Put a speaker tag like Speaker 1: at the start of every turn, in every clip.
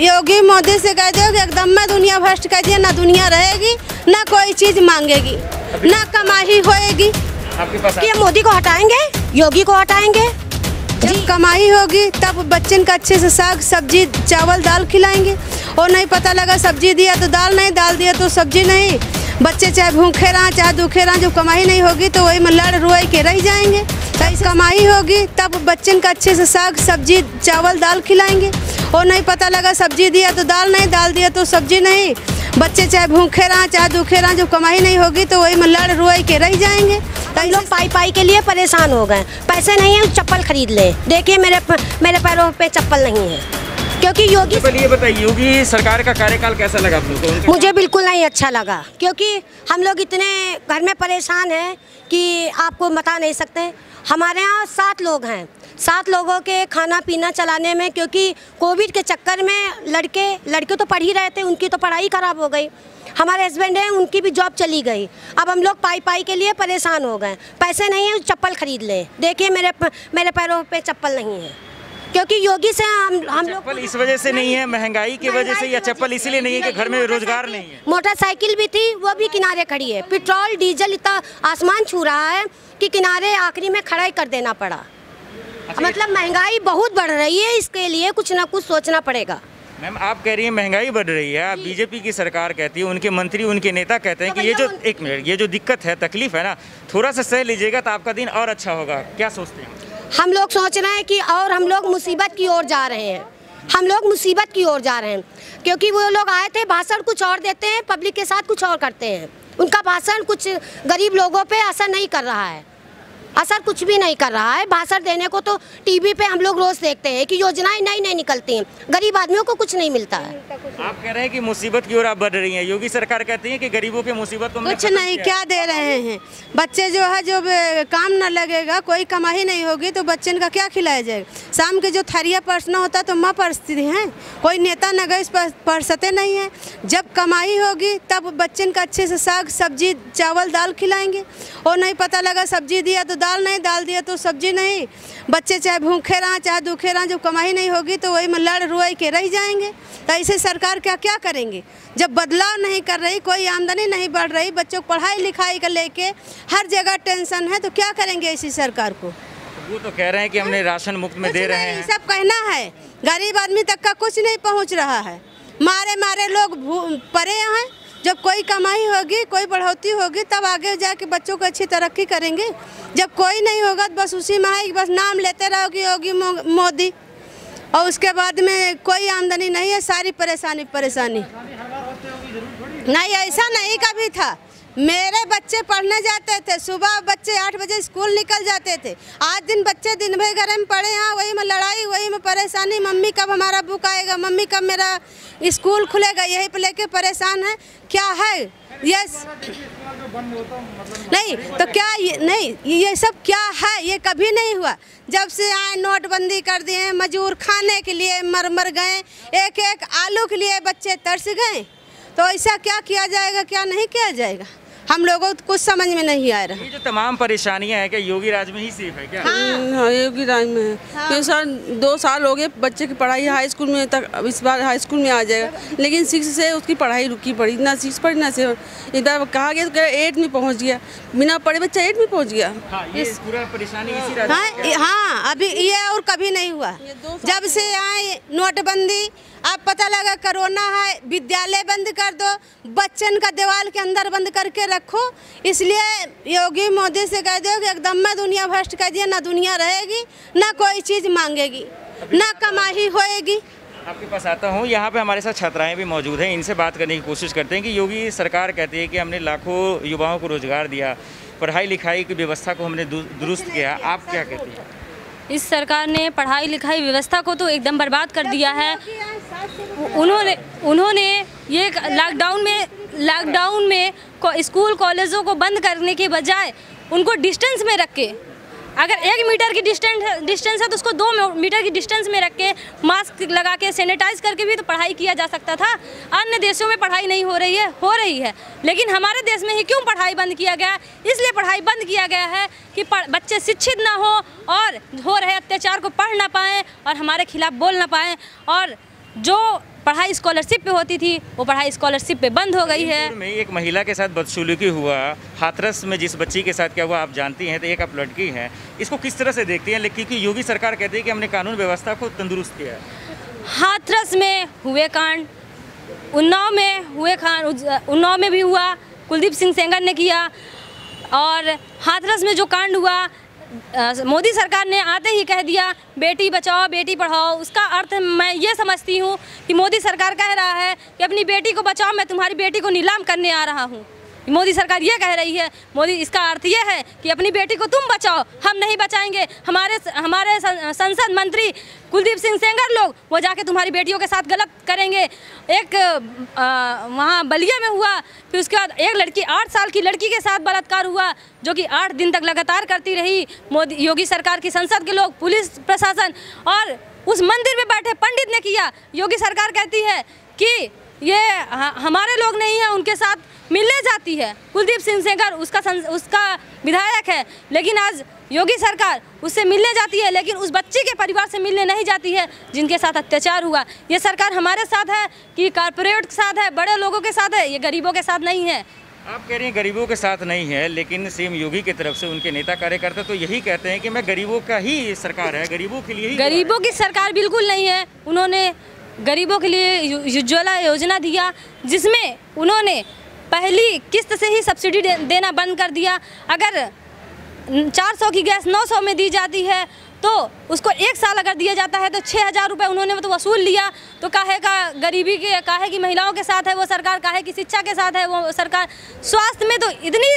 Speaker 1: योगी मोदी से कह दो कि एकदम में दुनिया भ्रष्ट कर दिया, ना दुनिया रहेगी, ना कोई चीज मांगेगी, ना कमाई होएगी।
Speaker 2: आपके पास
Speaker 3: ये मोदी को हटाएंगे, योगी को हटाएंगे।
Speaker 1: जब कमाई होगी तब बच्चन का अच्छे से साग सब्जी चावल दाल खिलाएंगे। और नहीं पता लगा सब्जी दिया तो दाल नहीं, दाल दिया तो सब्जी नहीं, बच्चे चाहे भूखे रहें चाहे दुखे रहें, जब कमाई नहीं होगी तो वही में लड़ रोए के रह जाएंगे। तो कमाई होगी तब बच्चन का अच्छे से साग सब्जी चावल दाल खिलाएंगे। और नहीं पता लगा सब्जी दिया तो दाल नहीं, दाल दिया तो सब्जी नहीं, बच्चे चाहे भूखे रहें चाहे दुखे रहें, जब कमाई नहीं होगी तो वही में लड़ रोए के रह जाएंगे।
Speaker 3: हम लोग पाई के लिए परेशान हो गए, पैसे नहीं है चप्पल खरीद ले। देखिए मेरे पैरों पे चप्पल नहीं है, क्योंकि योगी।
Speaker 2: ये बताइए योगी सरकार का कार्यकाल कैसा लगा आप लोगों को?
Speaker 3: मुझे बिल्कुल नहीं अच्छा लगा, क्योंकि हम लोग इतने घर में परेशान हैं कि आपको बता नहीं सकते। हमारे यहाँ 7 लोग हैं, 7 लोगों के खाना पीना चलाने में, क्योंकि कोविड के चक्कर में लड़के तो पढ़ ही रहे थे, उनकी तो पढ़ाई ख़राब हो गई। हमारे हस्बैंड हैं, उनकी भी जॉब चली गई। अब हम लोग पाई के लिए परेशान हो गए, पैसे नहीं है चप्पल खरीद ले। देखिए मेरे पैरों पे चप्पल नहीं है, क्योंकि योगी से हम लोग।
Speaker 2: इस वजह से नहीं है, महंगाई की वजह से, या चप्पल इसीलिए नहीं है कि घर में रोजगार नहीं है?
Speaker 3: मोटरसाइकिल भी थी, वो भी किनारे खड़ी है। पेट्रोल डीजल इतना आसमान छू रहा है कि किनारे आखिरी में खड़ा ही कर देना पड़ा। मतलब महंगाई बहुत बढ़ रही है, इसके लिए कुछ ना कुछ सोचना पड़ेगा।
Speaker 2: मैम आप कह रही हैं महंगाई बढ़ रही है, आप बीजेपी की सरकार कहती है, उनके मंत्री उनके नेता कहते हैं कि ये जो एक मिनट ये जो दिक्कत है तकलीफ है ना, थोड़ा सा सह लीजिएगा तो आपका दिन और अच्छा होगा। क्या सोचते हैं?
Speaker 3: हम लोग सोच रहे हैं कि और हम लोग मुसीबत की ओर जा रहे हैं, हम लोग मुसीबत की ओर जा रहे हैं, क्योंकि वो लोग आए थे भाषण कुछ और देते हैं, पब्लिक के साथ कुछ और करते हैं। उनका भाषण कुछ गरीब लोगों पे असर नहीं कर रहा है, असर कुछ भी नहीं कर रहा है। भाषण देने को तो टीवी पे हम लोग रोज देखते हैं कि योजनाएं नई निकलती हैं, गरीब आदमियों को कुछ नहीं मिलता है।
Speaker 2: आप कह रहे हैं कि मुसीबत की ओर आप बढ़ रही हैं, योगी सरकार कहती है कि गरीबों के मुसीबत को
Speaker 1: कुछ नहीं क्या दे रहे हैं। बच्चे जो है जो काम न लगेगा, कोई कमाई नहीं होगी तो बच्चन का क्या खिलाया जाएगा। शाम के जो थरिया परसना होता तो माँ परसती हैं, कोई नेता नगर परसते नहीं है। जब कमाई होगी तब बच्चन का अच्छे से साग सब्जी चावल दाल खिलाएंगे। और नहीं पता लगा सब्जी दिया तो दाल नहीं, दाल दिया तो सब्जी नहीं, बच्चे चाहे भूखे रहें चाहे दुखे रहें, जब कमाई नहीं होगी तो वही में लड़ रोए के रह जाएंगे। तो ऐसे सरकार क्या करेंगे जब बदलाव नहीं कर रही, कोई आमदनी नहीं बढ़ रही, बच्चों को पढ़ाई लिखाई का लेके हर जगह टेंशन है, तो क्या करेंगे ऐसी सरकार को?
Speaker 2: वो तो कह रहे हैं कि हमने राशन मुफ्त में दे रहे हैं।
Speaker 1: सब कहना है, गरीब आदमी तक का कुछ नहीं पहुँच रहा है। मारे लोग परे हैं। जब कोई कमाई होगी, कोई बढ़ोतरी होगी, तब आगे जाके बच्चों को अच्छी तरक्की करेंगे। जब कोई नहीं होगा तो बस उसी में है, बस नाम लेते रहोगी योगी मोदी, और उसके बाद में कोई आमदनी नहीं है, सारी परेशानी। नहीं ऐसा नहीं कभी था। मेरे बच्चे पढ़ने जाते थे, सुबह बच्चे 8 बजे स्कूल निकल जाते थे। आज दिन बच्चे दिन भर घर में पढ़े हैं, वही में लड़ाई, वही में परेशानी। मम्मी कब हमारा बुक आएगा, मम्मी कब मेरा स्कूल खुलेगा, यही पे लेके परेशान है। क्या है यस नहीं तो क्या नहीं, ये सब क्या है? ये कभी नहीं हुआ। जब से आए नोटबंदी कर दिए, मजदूर खाने के लिए मर गए, एक आलू के लिए बच्चे तरस गए। तो ऐसा क्या किया जाएगा, क्या नहीं किया जाएगा, हम लोगों को कुछ समझ में नहीं आ रहा।
Speaker 2: ये जो तमाम परेशानियां हैं, क्या योगी राज में ही सेफ है क्या?
Speaker 4: हाँ योगी राज में है। हाँ। सर 2 साल हो गए बच्चे की पढ़ाई हाई स्कूल में तक, अब इस बार हाई स्कूल में आ जाएगा, लेकिन 6 से उसकी पढ़ाई रुकी पड़ी, ना 6 पढ़ी ना 7। इधर कहा गया तो 8 में पहुंच गया, बिना पढ़े बच्चा 8 में पहुंच गया।
Speaker 2: हाँ, ये पूरा परेशानी इसी
Speaker 1: हाँ अभी ये और कभी नहीं हुआ। जब से आए नोटबंदी, अब पता लगा कोरोना है, विद्यालय बंद कर दो, बच्चन का दीवार के अंदर बंद करके रखो। इसलिए योगी मोदी से कह दो कि एकदम में दुनिया भ्रष्ट कर दिया, ना दुनिया रहेगी, ना कोई चीज़ मांगेगी, ना कमाई होएगी।
Speaker 2: आपके पास आता हूँ, यहाँ पे हमारे साथ छात्राएं भी मौजूद हैं, इनसे बात करने की कोशिश करते हैं कि योगी सरकार कहती है कि हमने लाखों युवाओं को रोजगार दिया, पढ़ाई लिखाई की व्यवस्था को हमने दुरुस्त किया। आप क्या कहती हैं?
Speaker 5: इस सरकार ने पढ़ाई लिखाई व्यवस्था को तो एकदम बर्बाद कर दिया है। उन्होंने ये लॉकडाउन में स्कूल कॉलेजों को बंद करने के बजाय उनको डिस्टेंस में रख के, अगर 1 मीटर की डिस्टेंस है तो उसको 2 मीटर की डिस्टेंस में रख के, मास्क लगा के, सैनिटाइज करके भी तो पढ़ाई किया जा सकता था। अन्य देशों में पढ़ाई नहीं हो रही है, लेकिन हमारे देश में ही क्यों पढ़ाई बंद किया गया? इसलिए पढ़ाई बंद किया गया है कि बच्चे शिक्षित ना हो और हो रहे अत्याचार को पढ़ ना पाएँ और हमारे खिलाफ बोल ना पाएँ। और जो पढ़ाई स्कॉलरशिप पे होती थी वो पढ़ाई स्कॉलरशिप पे बंद हो गई है।
Speaker 2: में एक महिला के साथ बदसलूकी हुआ, हाथरस में जिस बच्ची के साथ क्या हुआ आप जानती हैं, तो एक आप लड़की हैं, इसको किस तरह से देखती हैं? क्योंकि योगी सरकार कहती है कि हमने कानून व्यवस्था को तंदुरुस्त किया है।
Speaker 5: हाथरस में हुए कांड, उन्नाव में भी हुआ, कुलदीप सिंह सेंगर ने किया, और हाथरस में जो कांड हुआ मोदी सरकार ने आते ही कह दिया बेटी बचाओ बेटी पढ़ाओ। उसका अर्थ मैं ये समझती हूँ कि मोदी सरकार कह रहा है कि अपनी बेटी को बचाओ, मैं तुम्हारी बेटी को नीलाम करने आ रहा हूँ। मोदी सरकार ये कह रही है। मोदी, इसका अर्थ ये है कि अपनी बेटी को तुम बचाओ, हम नहीं बचाएंगे। हमारे संसद मंत्री कुलदीप सिंह सेंगर लोग वो जाके तुम्हारी बेटियों के साथ गलत करेंगे। एक वहाँ बलिया में हुआ, फिर उसके बाद एक लड़की 8 साल की लड़की के साथ बलात्कार हुआ, जो कि 8 दिन तक लगातार करती रही योगी सरकार की संसद के लोग, पुलिस प्रशासन, और उस मंदिर में बैठे पंडित ने किया। योगी सरकार कहती है कि ये हमारे लोग नहीं हैं, उनके साथ मिलने जाती है। कुलदीप सिंह सेंगर उसका विधायक है, लेकिन आज योगी सरकार उससे मिलने जाती है, लेकिन उस बच्ची के परिवार से मिलने नहीं जाती है जिनके साथ अत्याचार हुआ। ये सरकार हमारे साथ है कि कॉर्पोरेट के साथ है, बड़े लोगों के साथ है, ये गरीबों के साथ नहीं है।
Speaker 2: आप कह रही हैं गरीबों के साथ नहीं है, लेकिन सीएम योगी की तरफ से उनके नेता कार्यकर्ता तो यही कहते हैं कि मैं गरीबों का ही सरकार है, गरीबों के लिए ही।
Speaker 5: गरीबों की सरकार बिल्कुल नहीं है। उन्होंने गरीबों के लिए उज्ज्वला योजना दिया, जिसमें उन्होंने पहली किस्त से ही सब्सिडी देना बंद कर दिया। अगर 400 की गैस 900 में दी जाती है तो उसको 1 साल अगर दिया जाता है तो 6000 रुपये उन्होंने तो वसूल लिया। तो काहे का गरीबी के, काहे की महिलाओं के साथ है वो सरकार, काहे की शिक्षा के साथ है वो सरकार। स्वास्थ्य में तो इतनी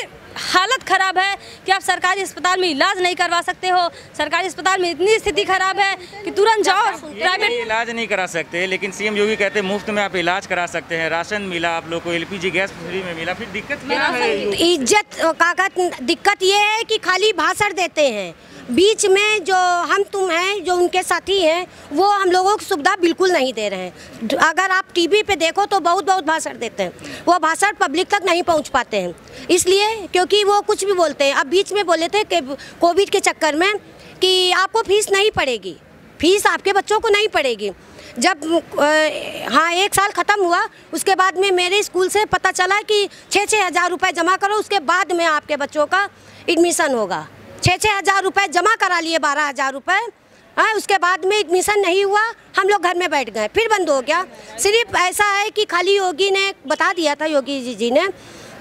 Speaker 5: हालत ख़राब है कि आप सरकारी अस्पताल में इलाज नहीं करवा सकते हो। सरकारी अस्पताल में इतनी स्थिति ख़राब है कि तुरंत जाओ प्राइवेट।
Speaker 2: इलाज नहीं करा सकते, लेकिन सीएम योगी कहते हैं मुफ्त में आप इलाज करा सकते हैं, राशन मिला आप लोग को, LPG गैस फ्री में मिला। फिर दिक्कत क्या है?
Speaker 3: इज्जत कागज, दिक्कत ये है कि खाली भाषण देते हैं। बीच में जो हम तुम हैं, जो उनके साथी हैं, वो हम लोगों को सुविधा बिल्कुल नहीं दे रहे हैं। अगर आप टीवी पे देखो तो बहुत भाषण देते हैं, वो भाषण पब्लिक तक नहीं पहुंच पाते हैं, इसलिए क्योंकि वो कुछ भी बोलते हैं। अब बीच में बोले थे कि कोविड के चक्कर में कि आपको फीस नहीं पड़ेगी, फीस आपके बच्चों को नहीं पड़ेगी। जब 1 साल ख़त्म हुआ, उसके बाद में मेरे स्कूल से पता चला कि 6-6 हज़ार रुपये जमा करो, उसके बाद में आपके बच्चों का एडमिशन होगा। 6-6 हज़ार रुपये जमा करा लिए, 12 हज़ार रुपये। उसके बाद में एडमिशन नहीं हुआ, हम लोग घर में बैठ गए, फिर बंद हो गया। सिर्फ ऐसा है कि खाली योगी ने बता दिया था, योगी जी ने,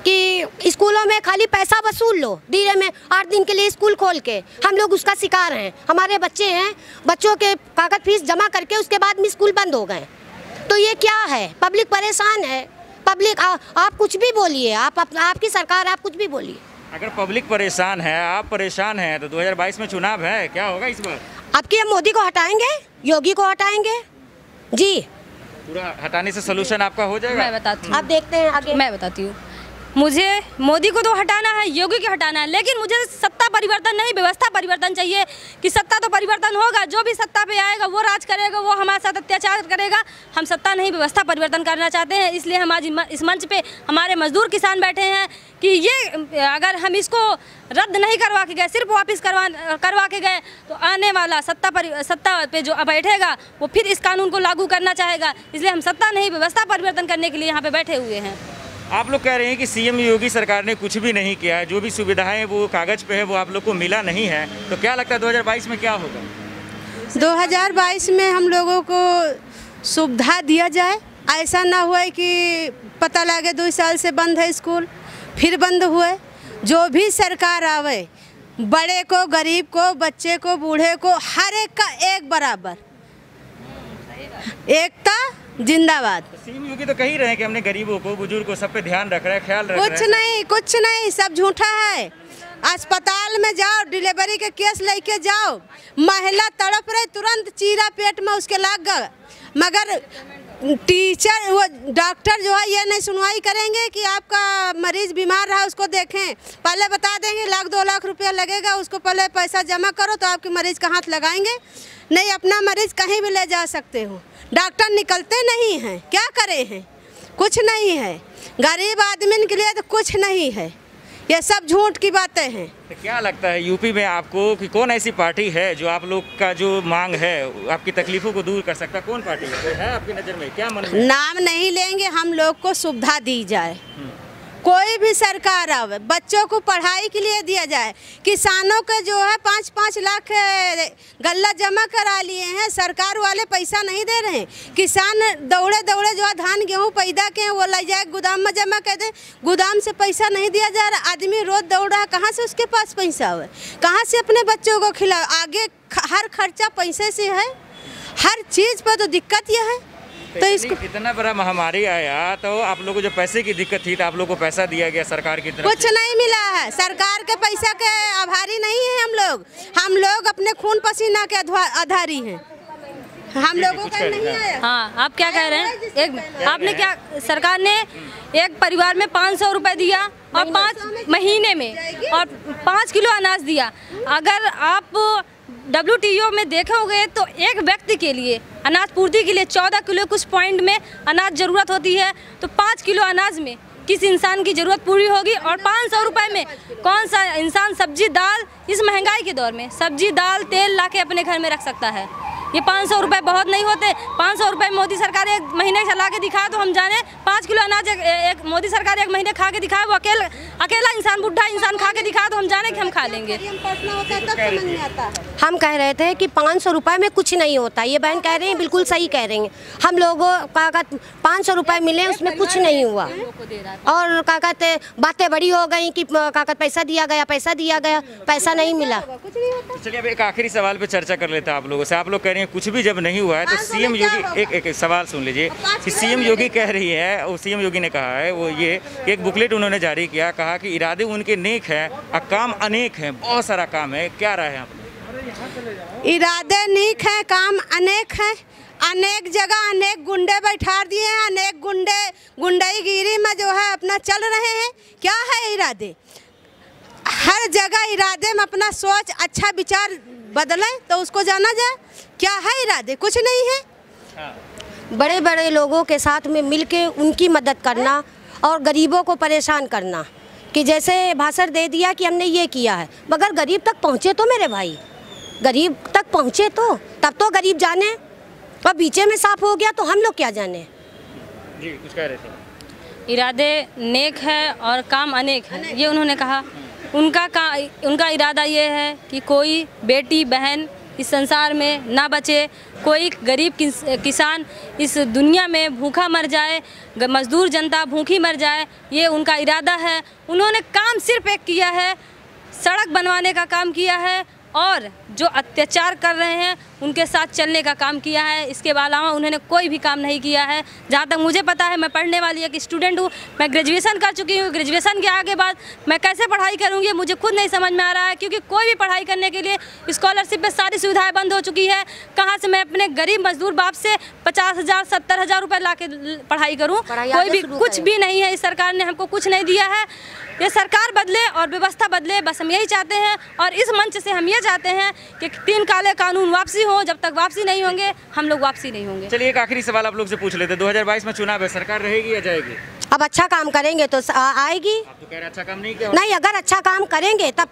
Speaker 3: कि स्कूलों में खाली पैसा वसूल लो, धीरे में 8 दिन के लिए स्कूल खोल के। हम लोग उसका शिकार हैं, हमारे बच्चे हैं, बच्चों के कागज फीस जमा करके उसके बाद में स्कूल बंद हो गए। तो ये क्या है? पब्लिक परेशान है। पब्लिक आप कुछ भी बोलिए, आपकी सरकार, आप कुछ भी बोलिए।
Speaker 2: अगर पब्लिक परेशान है, आप परेशान हैं, तो 2022 में चुनाव है, क्या होगा इस बार?
Speaker 3: अब कि हम मोदी को हटाएंगे, योगी को हटाएंगे जी।
Speaker 2: पूरा हटाने से सोल्यूशन आपका हो जाएगा?
Speaker 5: मैं बताती हूँ,
Speaker 3: आप देखते हैं आगे।
Speaker 5: मैं बताती हूँ। मुझे मोदी को तो हटाना है, योगी को हटाना है, लेकिन मुझे सत्ता परिवर्तन नहीं, व्यवस्था परिवर्तन चाहिए। कि सत्ता तो परिवर्तन होगा, जो भी सत्ता पे आएगा वो राज करेगा, वो हमारे साथ अत्याचार करेगा। हम सत्ता नहीं, व्यवस्था परिवर्तन करना चाहते हैं। इसलिए हम आज इस मंच पे हमारे मजदूर किसान बैठे हैं कि ये अगर हम इसको रद्द नहीं करवा के गए, सिर्फ वापस करवा के गए, तो आने वाला सत्ता पे जो बैठेगा वो फिर इस कानून को लागू करना चाहेगा। इसलिए हम सत्ता नहीं, व्यवस्था परिवर्तन करने के लिए यहाँ पे बैठे हुए हैं।
Speaker 2: आप लोग कह रहे हैं कि सीएम योगी सरकार ने कुछ भी नहीं किया, जो भी सुविधाएं वो कागज पे है वो आप लोग को मिला नहीं है, तो क्या लगता है 2022 में क्या होगा?
Speaker 1: 2022 में हम लोगों को सुविधा दिया जाए, ऐसा ना हुआ कि पता लगे 2 साल से बंद है स्कूल, फिर बंद हुए। जो भी सरकार आवे, बड़े को, गरीब को, बच्चे को, बूढ़े को, हर एक का एक बराबर, एकता जिंदाबाद।
Speaker 2: सीएम योगी तो कह ही रहे हैं कि हमने गरीबों को, बुजुर्ग को, सब पे ध्यान रख रहे हैं, ख्याल रख रहे हैं।
Speaker 1: कुछ नहीं, सब झूठा है। अस्पताल में जाओ, डिलीवरी के केस लेके जाओ, महिला तड़प रही, तुरंत चीरा पेट में उसके लग गए, मगर टीचर, वो डॉक्टर जो है ये नहीं सुनवाई करेंगे कि आपका मरीज बीमार रहा उसको देखें। पहले बता देंगे 1-2 लाख रुपया लगेगा, उसको पहले पैसा जमा करो तो आपके मरीज का हाथ लगाएंगे। नहीं, अपना मरीज कहीं भी ले जा सकते हो। डॉक्टर निकलते नहीं हैं, क्या करे हैं? कुछ नहीं है, गरीब आदमी के लिए तो कुछ नहीं है। ये सब झूठ की बातें हैं।
Speaker 2: तो क्या लगता है यूपी में आपको कि कौन ऐसी पार्टी है जो आप लोग का जो मांग है, आपकी तकलीफों को दूर कर सकता? कौन पार्टी है आपकी नज़र में? क्या मन में?
Speaker 1: नाम नहीं लेंगे, हम लोग को सुविधा दी जाए, कोई भी सरकार आवे, बच्चों को पढ़ाई के लिए दिया जाए। किसानों के जो है 5-5 लाख गल्ला जमा करा लिए हैं, सरकार वाले पैसा नहीं दे रहे हैं। किसान दौड़े दौड़े जो है धान गेहूँ पैदा के हैं वो ले जाए गोदाम में जमा कर दे, गोदाम से पैसा नहीं दिया जा रहा। आदमी रोज दौड़ रहा, कहाँ से उसके पास पैसा हो, कहाँ से अपने बच्चों को खिलाओ? आगे हर खर्चा पैसे से है, हर चीज़ पर तो दिक्कत यह है। तो इसको
Speaker 2: इतना बड़ा महामारी आया तो आप लोगों को जो पैसे की दिक्कत थी तो आप लोगों को पैसा दिया गया सरकार की तरफ
Speaker 1: कुछ नहीं मिला है। सरकार के पैसा के आभारी नहीं है हम लोग अपने खून पसीना के आधारी हैं। हम लोगों का नहीं आया।
Speaker 5: हाँ, आप क्या कह रहे हैं? एक आपने क्या, सरकार ने एक परिवार में 500 रुपये दिया और 5 महीने में और 5 किलो अनाज दिया। अगर आप WTO में देखोगे तो एक व्यक्ति के लिए अनाज पूर्ति के लिए 14 किलो कुछ पॉइंट में अनाज ज़रूरत होती है, तो 5 किलो अनाज में किस इंसान की ज़रूरत पूरी होगी? और 500 रुपये में कौन सा इंसान सब्जी दाल, इस महंगाई के दौर में सब्जी दाल तेल ला के अपने घर में रख सकता है? ये 500 रुपये बहुत नहीं होते। 500 रुपये मोदी सरकार एक महीने चला के दिखाए तो हम जाने। 5 किलो अनाज एक मोदी सरकार एक महीने खा के दिखाए, वो अकेला इंसान, बुढ़ा इंसान खा के दिखाए तो हम जाने कि हम खा लेंगे।
Speaker 3: हम कह रहे थे कि 500 रुपये में कुछ नहीं होता। ये बहन कह रही हैं, बिल्कुल सही कह रही हैं। हम लोगों का 500 रुपये मिले, उसमें कुछ नहीं हुआ। और क्या कहते बातें बड़ी हो गई कि पैसा दिया गया, पैसा नहीं मिला।
Speaker 2: चलिए अब एक आखिरी सवाल पे चर्चा कर लेते हैं आप लोगों से। आप लोग कह रहे हैं कुछ भी जब नहीं हुआ है तो सीएम योगी, एक सवाल सुन लीजिए कि सीएम योगी कह रही है, और सीएम योगी ने कहा है वो ये एक बुकलेट उन्होंने जारी किया, कहा कि इरादे उनके नेक हैं और काम अनेक हैं, बहुत सारा काम है। क्या राय है आपकी?
Speaker 1: इरादे नेक हैं, काम अनेक हैं। अनेक जगह अनेक गुंडे बैठा दिए हैं, अनेक गुंडाईगिरी में जो है अपना चल रहे हैं। क्या है इरादे? हर जगह इरादे में अपना सोच, अच्छा विचार बदलें तो उसको जाना जाए। क्या है इरादे? कुछ नहीं है।
Speaker 3: बड़े बड़े लोगों के साथ में मिलके उनकी मदद करना और गरीबों को परेशान करना, कि जैसे भाषण दे दिया कि हमने ये किया है, मगर गरीब तक पहुँचे तो मेरे भाई, गरीब तक पहुँचे तो तब तो गरीब जाने। और बीचे में साफ हो गया तो हम लोग क्या जाने।
Speaker 2: जी कुछ कह रहे थे?
Speaker 5: इरादे नेक है और काम अनेक है, ये उन्होंने कहा। उनका इरादा ये है कि कोई बेटी बहन इस संसार में ना बचे, कोई गरीब किसान इस दुनिया में भूखा मर जाए, मजदूर जनता भूखी मर जाए, ये उनका इरादा है। उन्होंने काम सिर्फ एक किया है, सड़क बनवाने का काम किया है और जो अत्याचार कर रहे हैं उनके साथ चलने का काम किया है। इसके अलावा उन्होंने कोई भी काम नहीं किया है। जहाँ तक मुझे पता है, मैं पढ़ने वाली एक स्टूडेंट हूँ, मैं ग्रेजुएशन कर चुकी हूँ। ग्रेजुएशन के आगे बाद मैं कैसे पढ़ाई करूँगी मुझे खुद नहीं समझ में आ रहा है, क्योंकि कोई भी पढ़ाई करने के लिए स्कॉलरशिप पे सारी सुविधाएं बंद हो चुकी है। कहाँ से मैं अपने गरीब मजदूर बाप से 50,000 70,000 रुपये ला के पढ़ाई करूँ? कोई भी कुछ भी नहीं है। इस सरकार ने हमको कुछ नहीं दिया है। ये सरकार बदले और व्यवस्था बदले, बस हम यही चाहते हैं। और इस मंच से हम ये चाहते हैं कि 3 काले कानून वापसी हो। जब तक वापसी नहीं होंगे हम लोग वापसी नहीं होंगे।
Speaker 2: चलिए एक आखिरी सवाल आप लोग से पूछ लेते हैं। 2022 में चुनाव है, सरकार रहेगी या जाएगी?
Speaker 3: अब अच्छा काम करेंगे तो आएगी।
Speaker 2: आप तो कह रहे हैं अच्छा काम नहीं किया।
Speaker 3: नहीं, अगर अच्छा काम करेंगे तब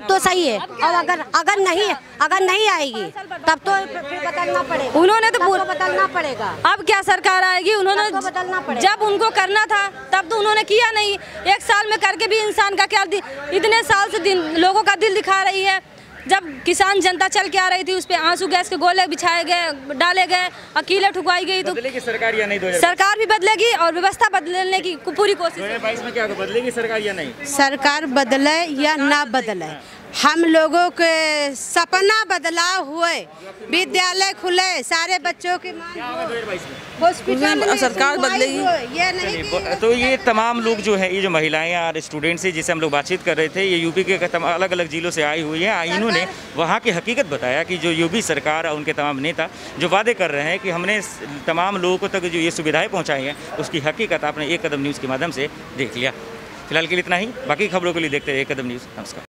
Speaker 3: तो सही है। और अगर नहीं आएगी तब तो फिर बदलना पड़ेगा।
Speaker 5: उन्होंने तो
Speaker 3: बदलना पड़ेगा।
Speaker 5: अब क्या सरकार आएगी? उन्होंने
Speaker 3: बदलना पड़ेगा।
Speaker 5: जब उनको करना था तब तो उन्होंने किया नहीं। 1 साल में करके भी इंसान का क्या, इतने साल से लोगों का दिल दिखा रही है। जब किसान जनता चल के आ रही थी उस पर आंसू गैस के गोले बिछाए गए, डाले गए, अकीलें ठुकवाई गई। तो
Speaker 2: बदलेगी सरकार या नहीं? 2022
Speaker 5: सरकार भी बदलेगी और व्यवस्था बदलने की पूरी कोशिश।
Speaker 2: 2022 में क्या होगा, बदलेगी सरकार या नहीं?
Speaker 1: सरकार बदले या ना बदले, हम लोगों के सपना बदलाव हुए, विद्यालय खुले, सारे बच्चों के
Speaker 4: हॉस्पिटल सरकार बदलेगी।
Speaker 1: ये नहीं
Speaker 2: तो ये तमाम लोग जो है, ये जो महिलाएं और स्टूडेंट्स हैं जिससे हम लोग बातचीत कर रहे थे, ये यूपी के अलग अलग जिलों से आई हुई हैं। इन्होंने वहाँ की हकीकत बताया कि जो यूपी सरकार और उनके तमाम नेता जो वादे कर रहे हैं कि हमने तमाम लोगों तक जो ये सुविधाएँ पहुँचाई हैं, उसकी हकीकत आपने एक कदम न्यूज़ के माध्यम से देख लिया। फिलहाल के लिए इतना ही। बाकी खबरों के लिए देखते रहिए एक कदम न्यूज़। नमस्कार।